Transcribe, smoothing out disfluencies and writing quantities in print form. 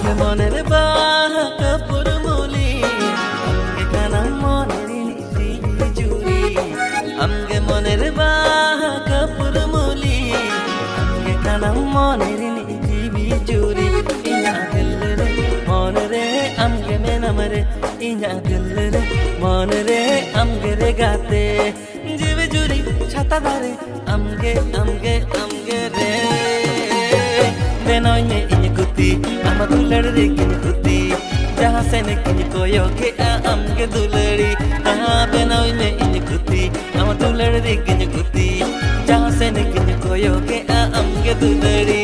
amge moner baha kapur muli amge kanam moner niti juri amge moner baha kapur muli amge kanam moner niti juri inya dil re mon re amge menamre inya dil re mon re amge re gate jive juri chata dare amge amge amge re benoy me inya kuti ama dulare kini kuti jahan se ne kini koyo ke amge dulari benoy me inya kuti ama dulare kini kuti jahan se ne kini koyo ke amge dulari